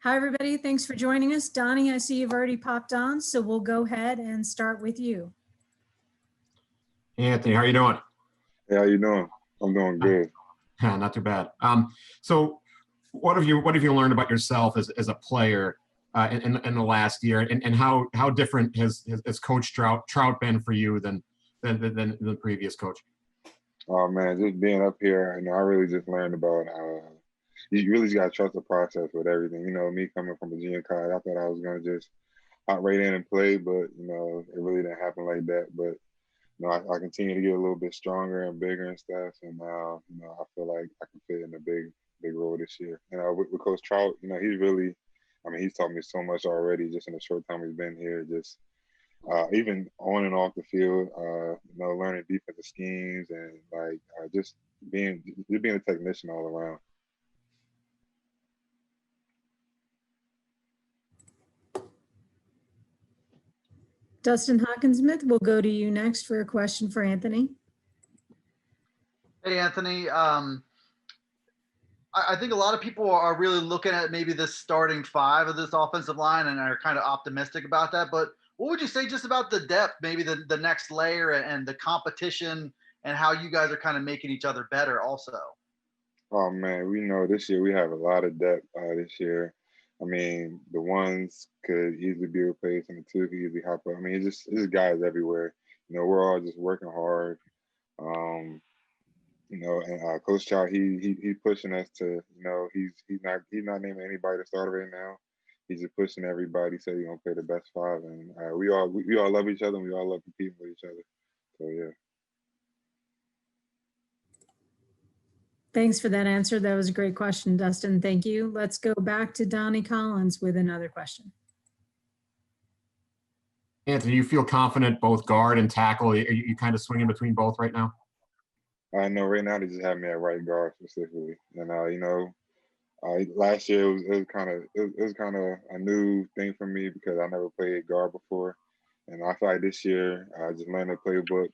Hi, everybody. Thanks for joining us. Donnie, I see you've already popped on, so we'll go ahead and start with you. Hey, Anthony, how are you doing? Hey, how you doing? I'm doing good. Not too bad. So what have you learned about yourself as a player in the last year, and how different has Coach Trout been for you than the previous coach? Oh man, just being up here, I really just learned about you really just gotta trust the process with everything. Me coming from a junior college, I thought I was gonna just hop right in and play, but it really didn't happen like that. But I continue to get a little bit stronger and bigger and stuff, and now I feel like I can fit in a big role this year. And with Coach Trout, he's really, he's taught me so much already just in the short time he's been here. Just even on and off the field, learning defensive schemes and just being a technician all around. Dustin Hawkinsmith, we'll go to you next for a question for Anthony. Hey, Anthony. I think a lot of people are really looking at maybe the starting five of this offensive line and are kind of optimistic about that. But what would you say just about the depth, maybe the next layer and the competition and how you guys are kind of making each other better also? Oh, man, we know this year we have a lot of depth this year. The ones could easily be replaced and the two could easily hop up. It's just guys everywhere. We're all just working hard. And Coach Chow, he's pushing us to, he's not naming anybody to start right now. He's just pushing everybody. Said he's gonna play the best five, and we all love each other. And we all love competing with each other. So yeah. Thanks for that answer. That was a great question, Dustin. Thank you. Let's go back to Donnie Collins with another question. Anthony, you feel confident both guard and tackle? Are you kind of swinging between both right now? I know right now they just have me at right guard specifically, and last year it was kind of a new thing for me because I never played guard before, and I feel like this year just learning the playbook,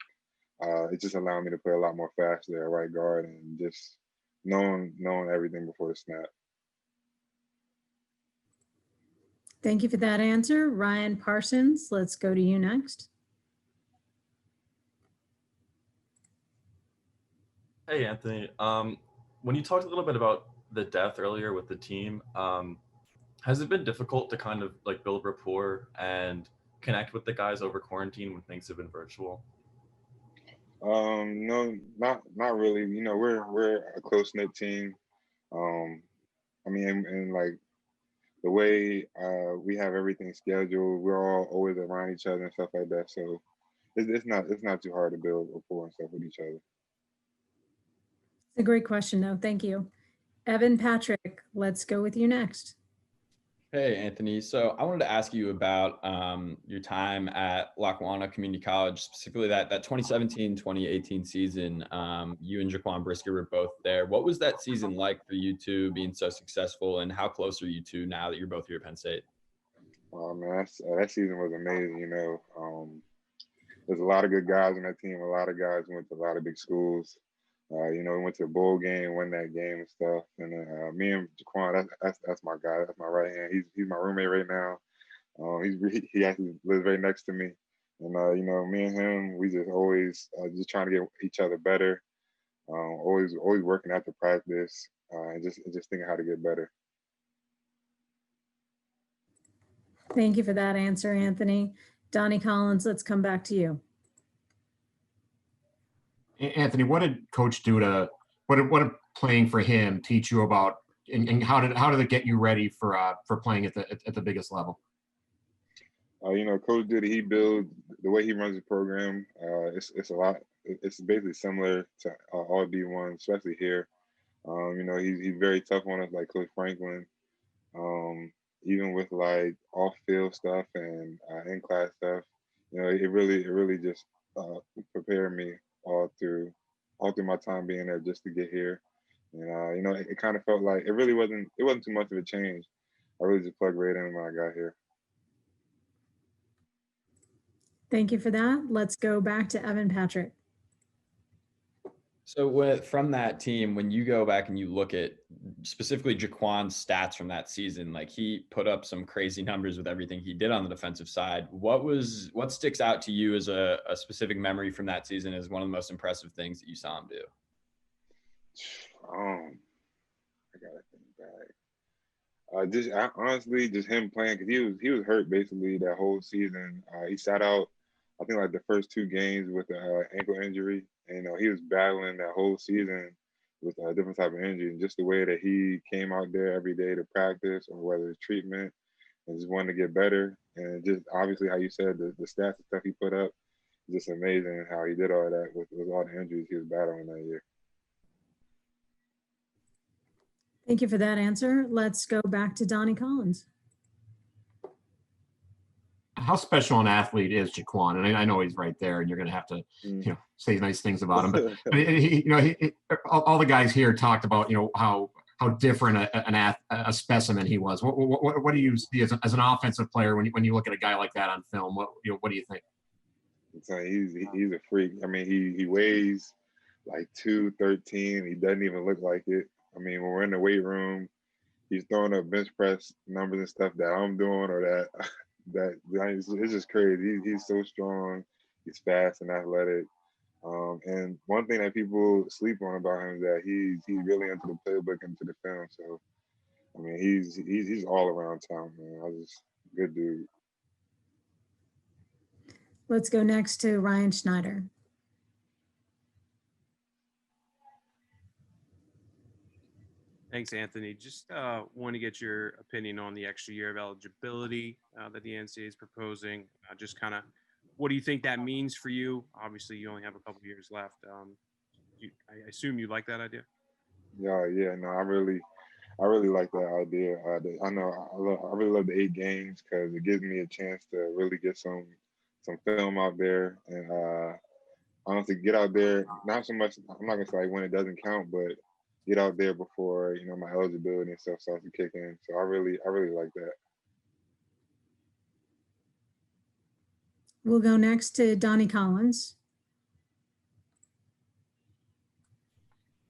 it just allowed me to play a lot more faster at right guard and just knowing everything before the snap. Thank you for that answer. Ryan Parsons, let's go to you next. Hey, Anthony. When you talked a little bit about the depth earlier with the team, has it been difficult to kind of like build rapport and connect with the guys over quarantine when things have been virtual? No, not really. We're a close knit team. And like the way we have everything scheduled, we're all always around each other and stuff like that. So it's not too hard to build rapport and stuff with each other. It's a great question, though. Thank you. Evan Patrick, let's go with you next. Hey, Anthony. So I wanted to ask you about your time at Lackawanna Community College, specifically that 2017-2018 season. You and Jaquan Brisker were both there. What was that season like for you two being so successful, and how close are you two now that you're both here at Penn State? Oh man, that season was amazing. There's a lot of good guys on that team. A lot of guys went to a lot of big schools. We went to the bowl game, won that game and stuff. And me and Jaquan, that's my guy. That's my right hand. He's my roommate right now. He actually lives right next to me. And me and him, we just always just trying to get each other better. Always working after practice, and just thinking how to get better. Thank you for that answer, Anthony. Donnie Collins, let's come back to you. Anthony, what did Coach do what did playing for him teach you about, and how did it get you ready for playing at the biggest level? Coach Duty, he builds the way he runs the program. It's a lot. It's basically similar to all D1, especially here. He's very tough on us, like Coach Franklin. Even with like off-field stuff and in-class stuff, it really just prepared me all through my time being there just to get here. And it kind of felt like it wasn't too much of a change. I really just plugged right in when I got here. Thank you for that. Let's go back to Evan Patrick. So from that team, when you go back and you look at specifically Jaquan's stats from that season, like he put up some crazy numbers with everything he did on the defensive side. What sticks out to you as a specific memory from that season as one of the most impressive things that you saw him do? I gotta think back. Honestly, just him playing because he was hurt basically that whole season. He sat out, I think like the first two games with an ankle injury, and he was battling that whole season with a different type of injury. And just the way that he came out there every day to practice, or whether it's treatment, and just wanted to get better, and just obviously how you said the stats and stuff he put up, just amazing how he did all that with all the injuries he was battling that year. Thank you for that answer. Let's go back to Donnie Collins. How special an athlete is Jaquan? And I know he's right there, and you're going to have to, say nice things about him. But all the guys here talked about, how different a specimen he was. What do you see as an offensive player when you look at a guy like that on film? What do you think? He's a freak. I mean, he weighs like 213. He doesn't even look like it. I mean, when we're in the weight room, he's throwing up bench press numbers and stuff that I'm doing, or that it's just crazy. He's so strong. He's fast and athletic. And one thing that people sleep on about him is that he's really into the playbook, into the film. So, I mean, he's all around town, man. Good dude. Let's go next to Ryan Schneider. Thanks, Anthony. Just want to get your opinion on the extra year of eligibility that the NCAA is proposing. Just kind of, what do you think that means for you? Obviously, you only have a couple years left. I assume you like that idea. Yeah. No, I really like that idea. I really love the 8 games because it gives me a chance to really get some film out there, and honestly get out there. Not so much. I'm not gonna say when it doesn't count, but get out there before my eligibility and stuff starts to kick in. So I really like that. We'll go next to Donnie Collins.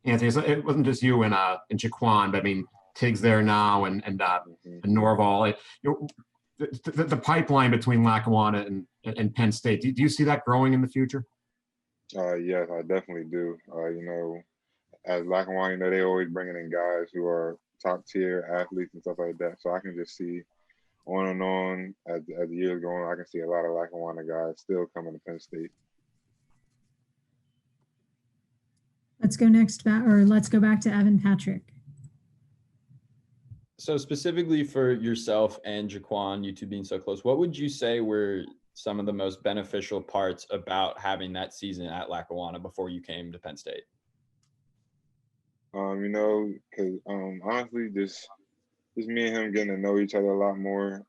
Anthony, it wasn't just you and Jaquan, but I mean Tig's there now, and Norval. The pipeline between Lackawanna and Penn State. Do you see that growing in the future? Yes, I definitely do. As Lackawanna, they always bringing in guys who are top tier athletes and stuff like that. So I can just see on and on as the years go on, I can see a lot of Lackawanna guys still coming to Penn State. Let's go back to Evan Patrick. So specifically for yourself and Jaquan, you two being so close, what would you say were some of the most beneficial parts about having that season at Lackawanna before you came to Penn State? Because honestly, just me and him getting to know each other a lot more.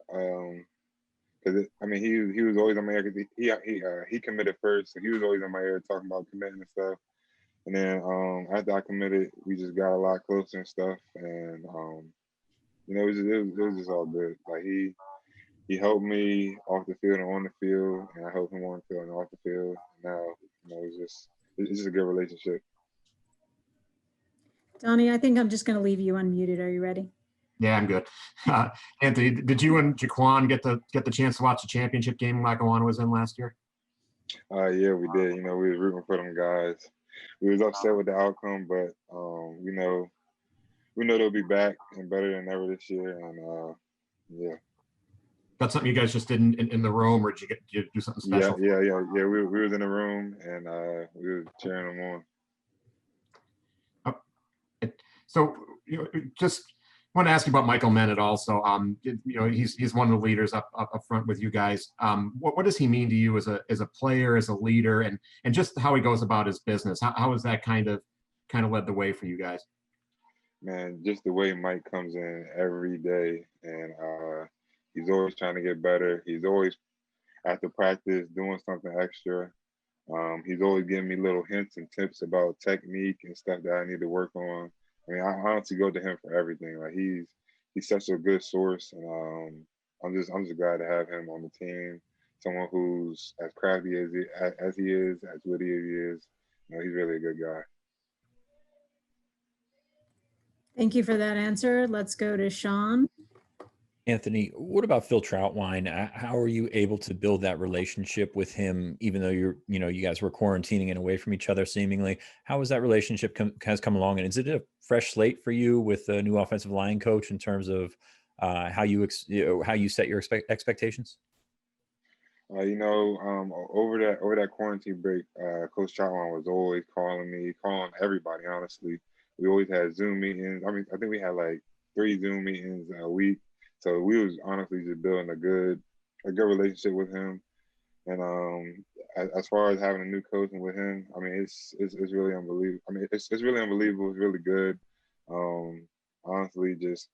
Because he was always on my ear. Cause he committed first, so he was always on my ear talking about committing and stuff. And then after I committed, we just got a lot closer and stuff. And it was just all good. Like he helped me off the field and on the field, and I helped him on the field and off the field. Now it's just a good relationship. Donnie, I think I'm just going to leave you unmuted. Are you ready? Yeah, I'm good. Anthony, did you and Jaquan get the chance to watch the championship game Lackawanna was in last year? Yeah, we did. We was rooting for them guys. We was upset with the outcome, but we know they'll be back and better than ever this year. And yeah. That's something you guys just did in the room, or did you do something special? Yeah. We was in the room and we were cheering them on. So just want to ask you about Michael Mennett also. He's one of the leaders up front with you guys. What does he mean to you as a player, as a leader, and just how he goes about his business? How has that kind of led the way for you guys? Man, just the way Mike comes in every day, and he's always trying to get better. He's always after practice doing something extra. He's always giving me little hints and tips about technique and stuff that I need to work on. I mean, I honestly go to him for everything. Like he's such a good source, and I'm just glad to have him on the team. Someone who's as crafty as he is, as witty as he is. He's really a good guy. Thank you for that answer. Let's go to Sean. Anthony, what about Phil Troutwine? How are you able to build that relationship with him, even though you guys were quarantining and away from each other seemingly? How has that relationship has come along? And is it a fresh slate for you with the new offensive line coach in terms of how you set your expectations? Over that quarantine break, Coach Chatwan was always calling everybody. Honestly, we always had Zoom meetings. I mean, I think we had like 3 Zoom meetings a week. So we was honestly just building a good relationship with him. And as far as having a new coach and with him, I mean, it's really unbelievable. I mean, it's really unbelievable. It's really good. Honestly, just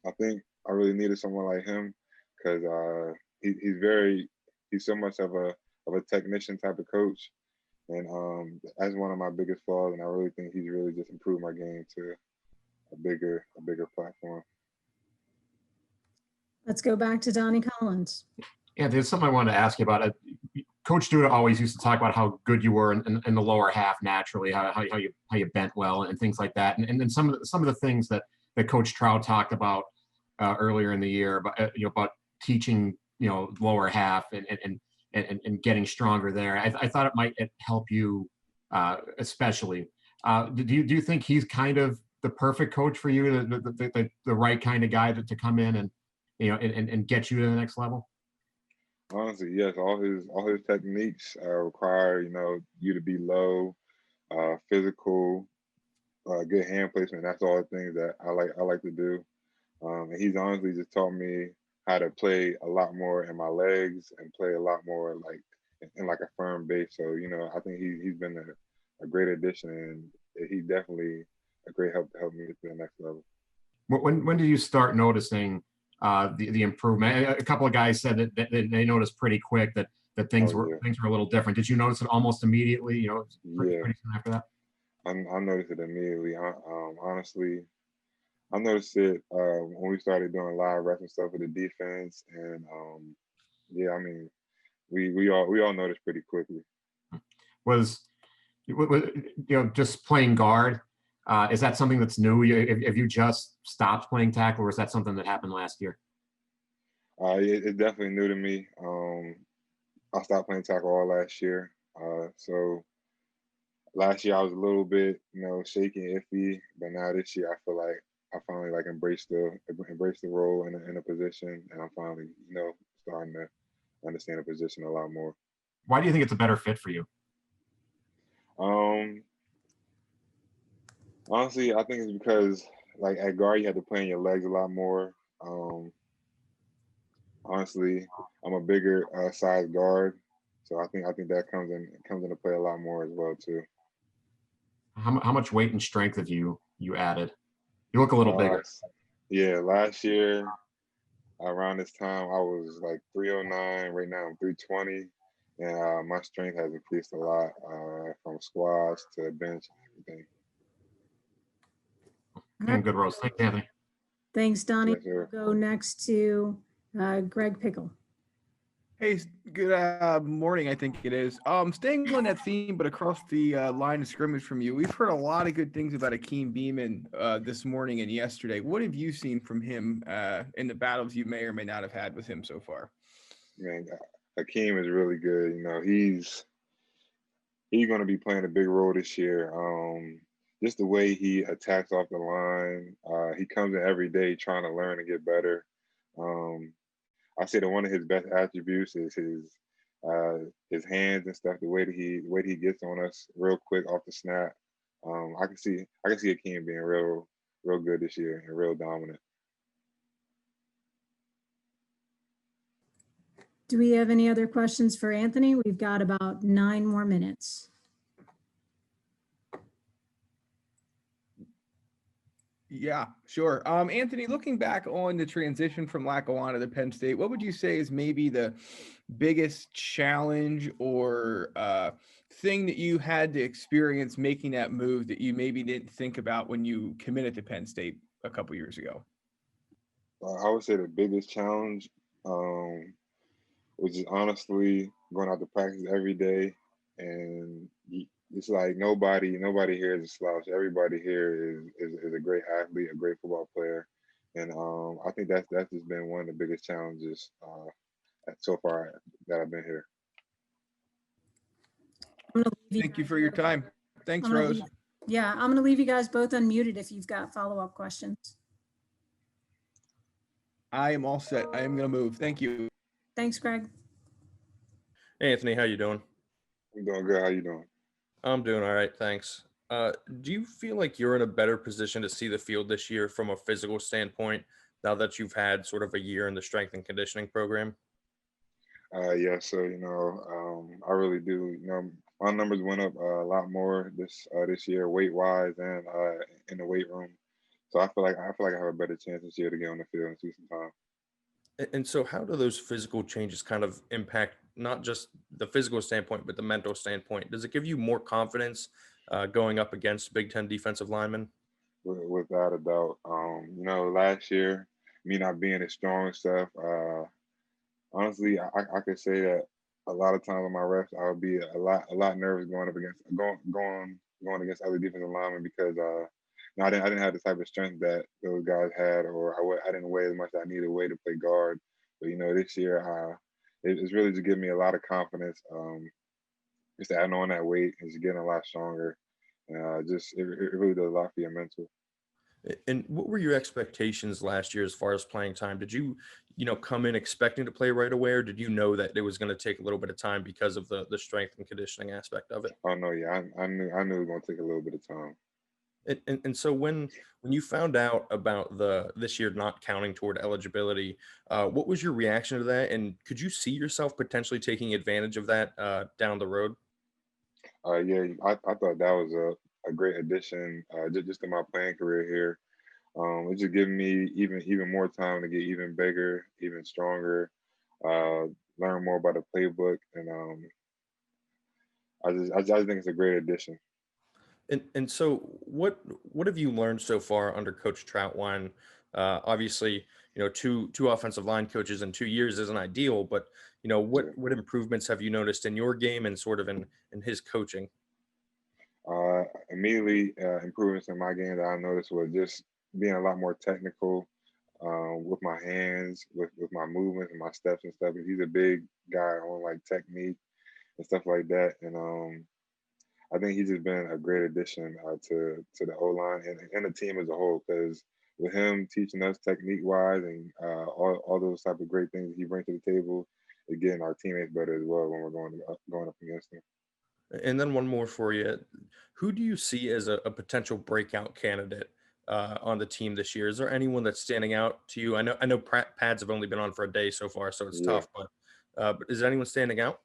I think I really needed someone like him because he's so much of a technician type of coach, and that's one of my biggest flaws. And I really think he's really just improved my game to a bigger platform. Let's go back to Donnie Collins. Yeah, there's something I wanted to ask you about. Coach Duda always used to talk about how good you were in the lower half naturally, how you bent well and things like that. And then some of the things that Coach Trout talked about earlier in the year about teaching lower half and getting stronger there. I thought it might help you especially. Do you think he's kind of the perfect coach for you, the right kind of guy to come in and get you to the next level? Honestly, yes. All his techniques require you to be low, physical, good hand placement. That's all the things that I like to do. And he's honestly just taught me how to play a lot more in my legs and play a lot more like in like a firm base. So I think he's been a great addition, and he definitely a great help to help me get to the next level. When did you start noticing the improvement? A couple of guys said that they noticed pretty quick that things were a little different. Did you notice it almost immediately? Pretty soon after that. I noticed it immediately. Honestly, I noticed it when we started doing live reps and stuff with the defense, and I mean, we all noticed pretty quickly. Was just playing guard? Is that something that's new? Have you just stopped playing tackle, or is that something that happened last year? It's definitely new to me. I stopped playing tackle all last year. So last year I was a little bit, shaky and iffy, but now this year I feel like I finally embraced the role in a position, and I'm finally, starting to understand the position a lot more. Why do you think it's a better fit for you? Honestly, I think it's because at guard you have to play in your legs a lot more. Honestly, I'm a bigger size guard, so I think that comes into play a lot more as well too. How much weight and strength have you added? You look a little bigger. Yeah, last year around this time I was 309. Right now I'm 320, and my strength has increased a lot from squats to bench and everything. And good roast. Thanks, Anthony. Thanks, Donnie. Yes, sir. We'll go next to Greg Pickle. Hey, good morning, I think it is. Staying on that theme, but across the line of scrimmage from you, we've heard a lot of good things about Akeem Beamon this morning and yesterday. What have you seen from him in the battles you may or may not have had with him so far? Man, Akeem is really good. He's going to be playing a big role this year. Just the way he attacks off the line, he comes in every day trying to learn and get better. I say that one of his best attributes is his hands and stuff. The way that he gets on us real quick off the snap. I can see Akeem being real good this year and real dominant. Do we have any other questions for Anthony? We've got about 9 more minutes. Yeah, sure. Anthony, looking back on the transition from Lackawanna to Penn State, what would you say is maybe the biggest challenge or thing that you had to experience making that move that you maybe didn't think about when you committed to Penn State a couple years ago? I would say the biggest challenge was just honestly going out to practice every day, and it's like nobody here is a slouch. Everybody here is a great athlete, a great football player, and I think that's just been one of the biggest challenges so far that I've been here. I'm gonna leave Thank you guys for your both- time. Thanks, I'm gonna Rose. leave- Yeah, I'm gonna leave you guys both unmuted if you've got follow-up questions. I am all set. I am going to move. Thank you. Thanks, Greg. Hey, Anthony, how you doing? I'm doing good. How you doing? I'm doing all right, thanks. Do you feel like you're in a better position to see the field this year from a physical standpoint now that you've had sort of a year in the strength and conditioning program? Yeah, so I really do. My numbers went up a lot more this year, weight wise, and in the weight room. So I feel like I have a better chance this year to get on the field and see some time. And so, how do those physical changes kind of impact not just the physical standpoint, but the mental standpoint? Does it give you more confidence going up against Big Ten defensive linemen? Without a doubt. Last year, me not being as strong and stuff. Honestly, I could say that a lot of times on my reps, I would be a lot nervous going against other defensive linemen because I didn't have the type of strength that those guys had, or I didn't weigh as much as I needed to weigh to play guard. But this year, it's really just giving me a lot of confidence. Just adding on that weight and just getting a lot stronger. It really does a lot for your mental. And what were your expectations last year as far as playing time? Did you, come in expecting to play right away, or did you know that it was going to take a little bit of time because of the strength and conditioning aspect of it? Oh no, yeah, I knew it was gonna take a little bit of time. And so when you found out about this year not counting toward eligibility, what was your reaction to that? And could you see yourself potentially taking advantage of that down the road? Yeah, I thought that was a great addition just to my playing career here. It's just giving me even more time to get even bigger, even stronger, uh, learn more about the playbook, and I just think it's a great addition. And so what have you learned so far under Coach Troutwine? Obviously, two offensive line coaches in 2 years isn't ideal, but what improvements have you noticed in your game and sort of in his coaching? Immediately, improvements in my game that I noticed was just being a lot more technical with my hands, with my movements and my steps and stuff. He's a big guy on like technique and stuff like that, and I think he's just been a great addition to the O line and the team as a whole. Because with him teaching us technique wise and all those type of great things he brings to the table, it's getting our teammates better as well when we're going up against them. And then one more for you. Who do you see as a potential breakout candidate on the team this year? Is there anyone that's standing out to you? I know pads have only been on for a day so far, so it's Yeah. tough. But is anyone standing out?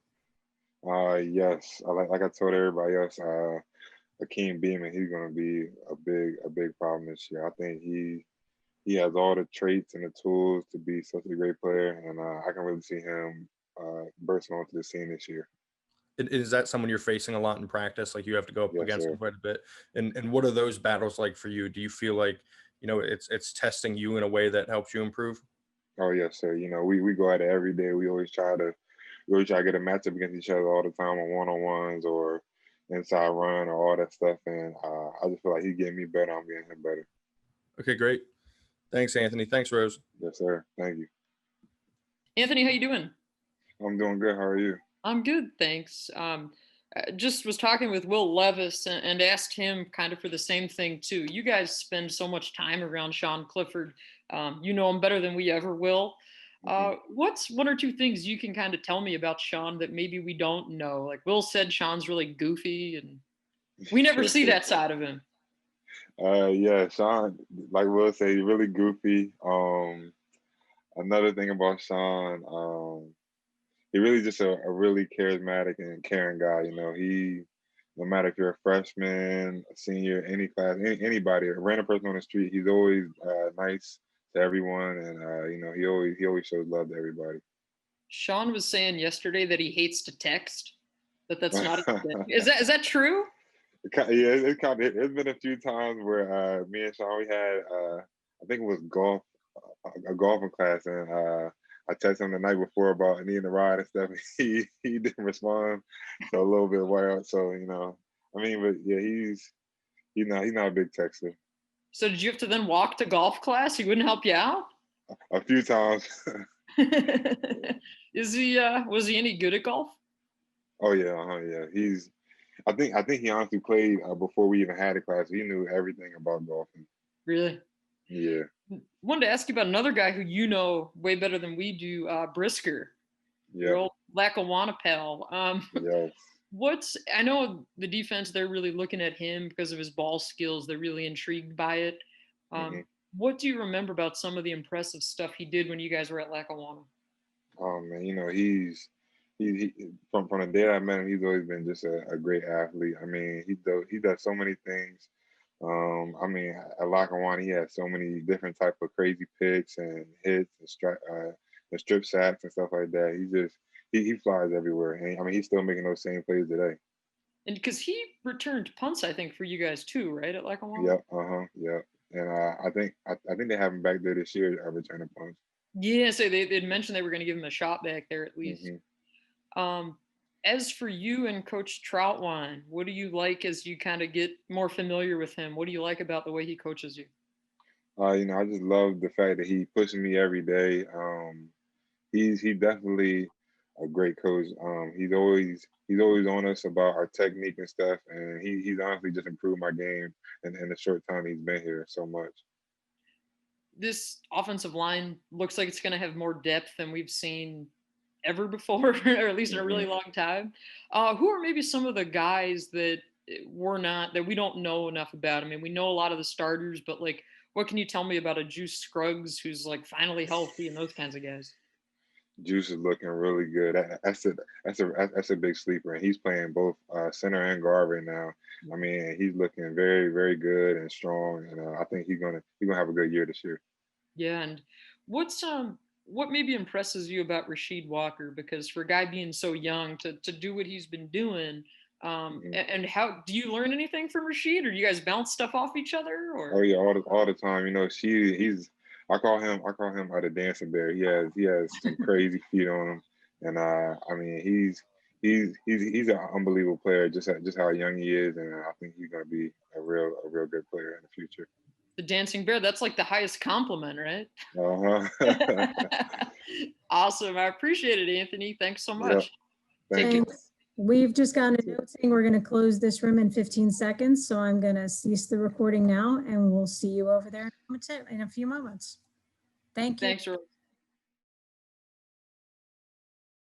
Yes, like I told everybody else, Akeem Beamon, he's going to be a big problem this year. I think he has all the traits and the tools to be such a great player, and I can really see him bursting onto the scene this year. Is that someone you're facing a lot in practice? Like you have to go up Yes, against sir. him quite a bit. And what are those battles like for you? Do you feel like it's testing you in a way that helps you improve? Oh yes, sir. We go at it every day. We always try to get a matchup against each other all the time on one-on-ones or inside run or all that stuff. And I just feel like he's getting me better. I'm getting him better. Okay, great. Thanks, Anthony. Thanks, Rose. Yes, sir. Thank you. Anthony, how you doing? I'm doing good. How are you? I'm good, thanks. Just was talking with Will Levis and asked him kind of for the same thing too. You guys spend so much time around Sean Clifford. You know him better than we ever will. What's one or two things you can kind of tell me about Sean that maybe we don't know? Like Will said, Sean's really goofy, and we never see that side of him. Yeah, Sean, like Will said, he's really goofy. Another thing about Sean, he really just a really charismatic and caring guy. No matter if you're a freshman, a senior, any class, anybody, a random person on the street, he's always nice to everyone, and he always shows love to everybody. Sean was saying yesterday that he hates to text. That's not a thing. Is that true? Yeah, it's been a few times where me and Sean we had I think it was a golfing class, and I texted him the night before about needing a ride and stuff. He didn't respond, so a little bit wild. So I mean, but yeah, he's not a big texter. So did you have to then walk to golf class? He wouldn't help you out? A few times. Is he was he any good at golf? Oh yeah, yeah. I think he honestly played before we even had a class. He knew everything about golfing. Really? Yeah. Wanted to ask you about another guy who you know way better than we do, Brisker, your Yeah. old Lackawanna pal. Yes. I know the defense, they're really looking at him because of his ball skills. They're really intrigued by it. Mhm. What do you remember about some of the impressive stuff he did when you guys were at Lackawanna? Oh man, he from the day I met him, he's always been just a great athlete. I mean, he does so many things. I mean, at Lackawanna, he has so many different type of crazy picks and hits and strip sacks and stuff like that. He flies everywhere. And I mean, he's still making those same plays today. And because he returned punts, I think, for you guys too, right, at Lackawanna? Yep. Yep. And I think they have him back there this year, returning punts. Yeah, so they'd mentioned they were going to give him a shot back there at least. Mhm. As for you and Coach Troutwine, what do you like as you kind of get more familiar with him? What do you like about the way he coaches you? I just love the fact that he pushes me every day. He definitely a great coach. He's always on us about our technique and stuff, and he's honestly just improved my game in the short time he's been here so much. This offensive line looks like it's going to have more depth than we've seen ever before, or at least in a really long time. Who are maybe some of the guys that we don't know enough about? I mean, we know a lot of the starters, but like, what can you tell me about a Juice Scruggs who's like finally healthy and those kinds of guys? Juice is looking really good. That's a big sleeper, and he's playing both center and guard right now. I mean, he's looking very, very good and strong, and I think he's gonna have a good year this year. Yeah, and what maybe impresses you about Rasheed Walker? Because for a guy being so young to do what he's been doing, and how do you learn anything from Rasheed, or do you guys bounce stuff off each other? Oh Or yeah, all the time. He's I call him the dancing bear. He has some crazy feet on him, and I mean he's an unbelievable player. Just how young he is, and I think he's gonna be a real good player in the future. the dancing bear, that's like the highest compliment, right? Uh-huh. Awesome. I appreciate it, Anthony. Thanks so Yep. much. Thank Take you. care. Thanks. We've just gotten a note saying we're going to close this room in 15 seconds. So I'm going to cease the recording now and we'll see you over there in a few moments. Thank you. Thanks, Earl.